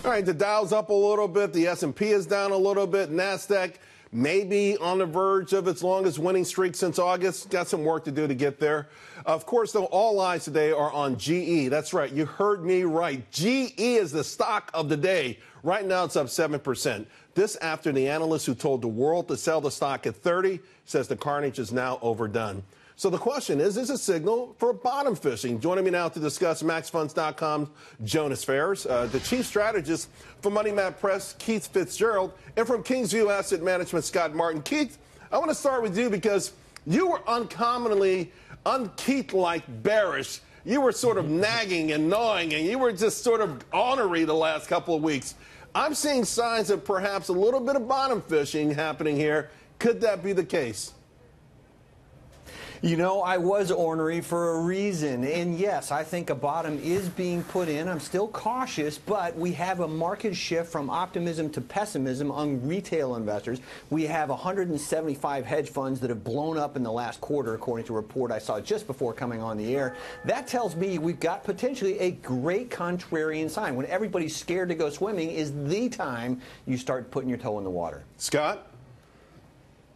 All right, the Dow's up a little bit. The S&P is down a little bit. NASDAQ maybe on the verge of its longest winning streak since August. Got some work to do to get there. Of course, though, all eyes today are on GE. That's right. You heard me right. GE is the stock of the day. Right now, it's up 7%. This after the analyst who told the world to sell the stock at 30 says the carnage is now overdone. So the question is this a signal for bottom fishing? Joining me now to discuss MaxFunds.com's Jonas Ferris, the chief strategist for Money Map Press, Keith Fitz-Gerald, and from Kingsview Asset Management, Scott Martin. Keith, I want to start with you because you were uncommonly, un-Keith-like bearish. You were sort of nagging and gnawing, and you were just sort of ornery the last couple of weeks. I'm seeing signs of perhaps a little bit of bottom fishing happening here. Could that be the case? You know, I was ornery for a reason. And yes, I think a bottom is being put in. I'm still cautious, but we have a market shift from optimism to pessimism among retail investors. We have 175 hedge funds that have blown up in the last quarter, according to a report I saw just before coming on the air. That tells me we've got potentially a great contrarian sign. When everybody's scared to go swimming is the time you start putting your toe in the water. Scott?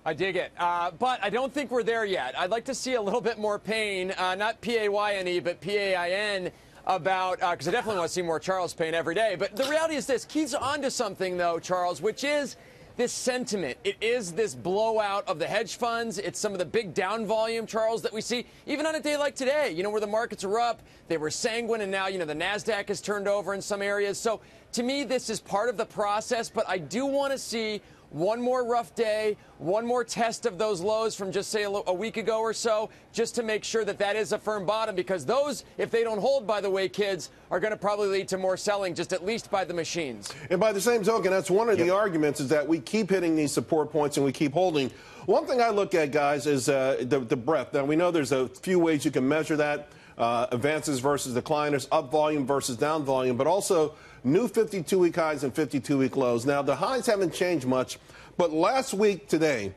I dig it. But I don't think we're there yet. I'd like to see a little bit more pain, not P-A-Y-N-E, but P-A-I-N, about, because I definitely want to see more Charles pain every day. But the reality is this. Keith's onto something, though, Charles, which is this sentiment. It is this blowout of the hedge funds. It's some of the big down volume, Charles, that we see, even on a day like today, you know, where the markets are up. They were sanguine, and now, you know, the NASDAQ has turned over in some areas. So, to me, this is part of the process, but I do want to see one more rough day, one more test of those lows from just, say, a week ago or so, just to make sure that that is a firm bottom, because those, if they don't hold, by the way, kids, are going to probably lead to more selling, just at least by the machines. And by the same token, that's one of the arguments, is that we keep hitting these support points and we keep holding. One thing I look at, guys, is the breadth. Now, we know there's a few ways you can measure that. Advances versus decliners, up volume versus down volume, but also new 52-week highs and 52-week lows. Now, the highs haven't changed much, but last week today,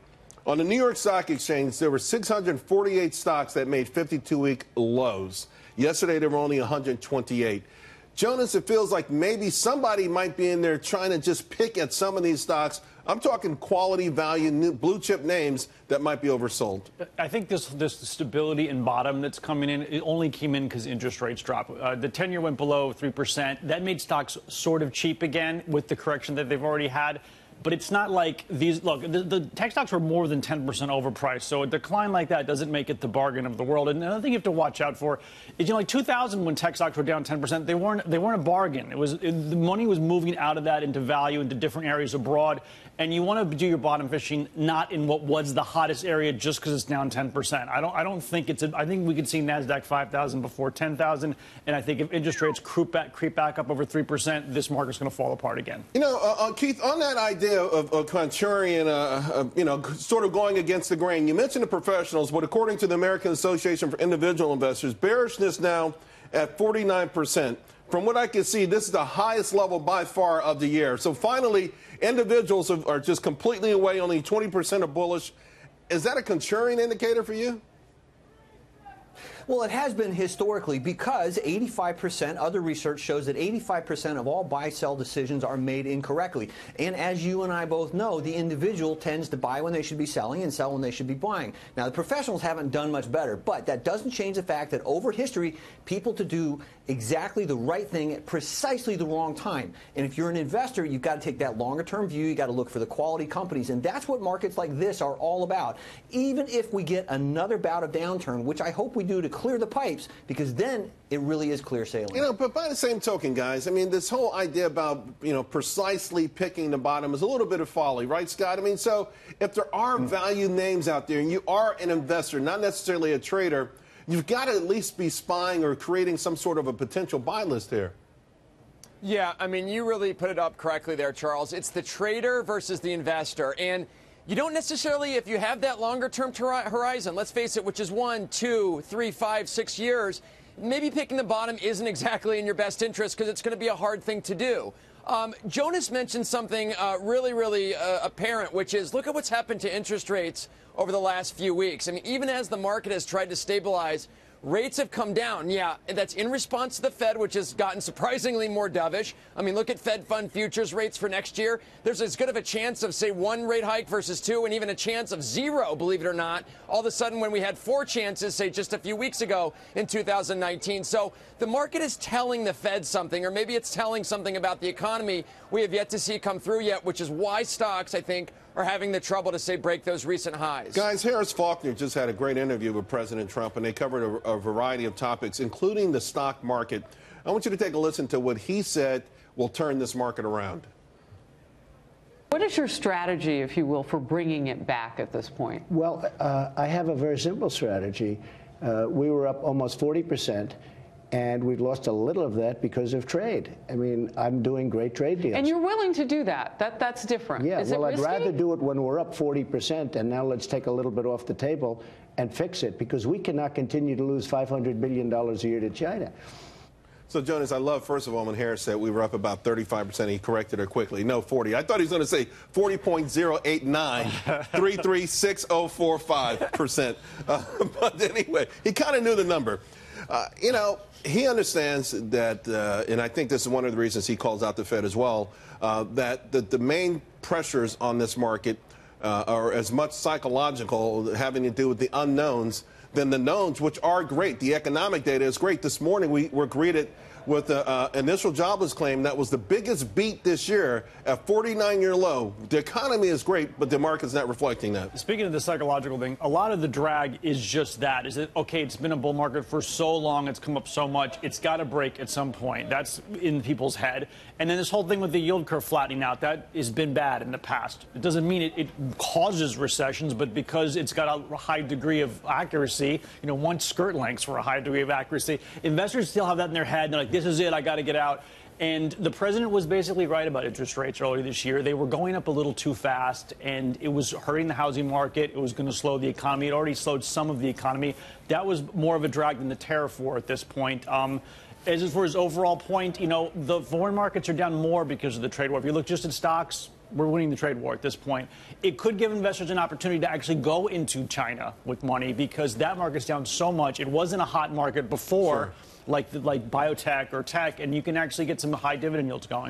on the New York Stock Exchange, there were 648 stocks that made 52-week lows. Yesterday, there were only 128. Jonas, it feels like maybe somebody might be in there trying to just pick at some of these stocks. I'm talking quality, value, new blue chip names that might be oversold. I think this stability and bottom that's coming in, it only came in because interest rates dropped. The 10-year went below 3%. That made stocks sort of cheap again with the correction that they've already had. But it's not like these. Look, the tech stocks were more than 10% overpriced. So a decline like that doesn't make it the bargain of the world. And another thing you have to watch out for is, you know, like 2000, when tech stocks were down 10%, they weren't a bargain. The money was moving out of that into value, into different areas abroad. And you want to do your bottom fishing not in what was the hottest area just because it's down 10%. I don't think it's. I think we could see NASDAQ 5,000 before 10,000. And I think if interest rates creep back up over 3%, this market's going to fall apart again. You know, Keith, on that idea of contrarian, you know, sort of going against the grain, you mentioned the professionals, but according to the American Association for Individual Investors, bearishness now at 49%. From what I can see, this is the highest level by far of the year. So finally, individuals are just completely away. Only 20% are bullish. Is that a contrarian indicator for you? Well, it has been historically, because 85%, other research shows that 85% of all buy-sell decisions are made incorrectly. And as you and I both know, the individual tends to buy when they should be selling and sell when they should be buying. Now, the professionals haven't done much better, but that doesn't change the fact that over history, people to do exactly the right thing at precisely the wrong time. And if you're an investor, you've got to take that longer-term view. You've got to look for the quality companies. And that's what markets like this are all about. Even if we get another bout of downturn, which I hope we do to clear the pipes, because then it really is clear sailing. You know, but by the same token, guys, I mean, this whole idea about, you know, precisely picking the bottom is a little bit of folly, right, Scott? I mean, so if there are value names out there and you are an investor, not necessarily a trader, you've got to at least be spying or creating some sort of a potential buy list here. Yeah, I mean, you really put it up correctly there, Charles. It's the trader versus the investor. And you don't necessarily, if you have that longer-term horizon, let's face it, which is 1, 2, 3, 5, 6 years, maybe picking the bottom isn't exactly in your best interest because it's going to be a hard thing to do. Jonas mentioned something really apparent, which is look at what's happened to interest rates over the last few weeks. I mean, even as the market has tried to stabilize, rates have come down. Yeah, that's in response to the Fed, which has gotten surprisingly more dovish. I mean, look at Fed fund futures rates for next year. There's as good of a chance of, say, 1 rate hike versus 2, and even a chance of 0, believe it or not, all of a sudden when we had 4 chances, say, just a few weeks ago in 2019. So the market is telling the Fed something, or maybe it's telling something about the economy we have yet to see come through yet, which is why stocks, I think, are having the trouble to, say, break those recent highs. Guys, Harris Faulkner just had a great interview with President Trump, and they covered a variety of topics, including the stock market. I want you to take a listen to what he said will turn this market around. What is your strategy, if you will, for bringing it back at this point? Well, I have a very simple strategy. We were up almost 40%. And we've lost a little of that because of trade. I mean, I'm doing great trade deals. And you're willing to do that. That's different. Yeah, Is well, it risky? I'd rather do it when we're up 40%, and now let's take a little bit off the table and fix it, because we cannot continue to lose $500 billion a year to China. So, Jonas, I love, first of all, when Harris said we were up about 35%, he corrected her quickly. No, 40. I thought he was going to say 40.089, 336.045%. But anyway, he kind of knew the number. You know, he understands that, and I think this is one of the reasons he calls out the Fed as well, that the main pressures on this market are as much psychological, having to do with the unknowns, than the knowns, which are great. The economic data is great. This morning we were greeted with the initial jobless claim that was the biggest beat this year at 49-year low. The economy is great, but the market's not reflecting that. Speaking of the psychological thing, a lot of the drag is just that. Is it, okay, it's been a bull market for so long, it's come up so much, it's got to break at some point. That's in people's head. And then this whole thing with the yield curve flattening out, that has been bad in the past. It doesn't mean it causes recessions, but because it's got a high degree of accuracy, you know, 1 skirt lengths for a high degree of accuracy, investors still have that in their head. And they're like, this is it, I got to get out. And the president was basically right about interest rates earlier this year. They were going up a little too fast, and it was hurting the housing market. It was going to slow the economy. It already slowed some of the economy. That was more of a drag than the tariff war at this point. As for his overall point, you know, the foreign markets are down more because of the trade war. If you look just at stocks, we're winning the trade war at this point. It could give investors an opportunity to actually go into China with money, because that market's down so much. It wasn't a hot market before, like biotech or tech, and you can actually get some high dividend yields going.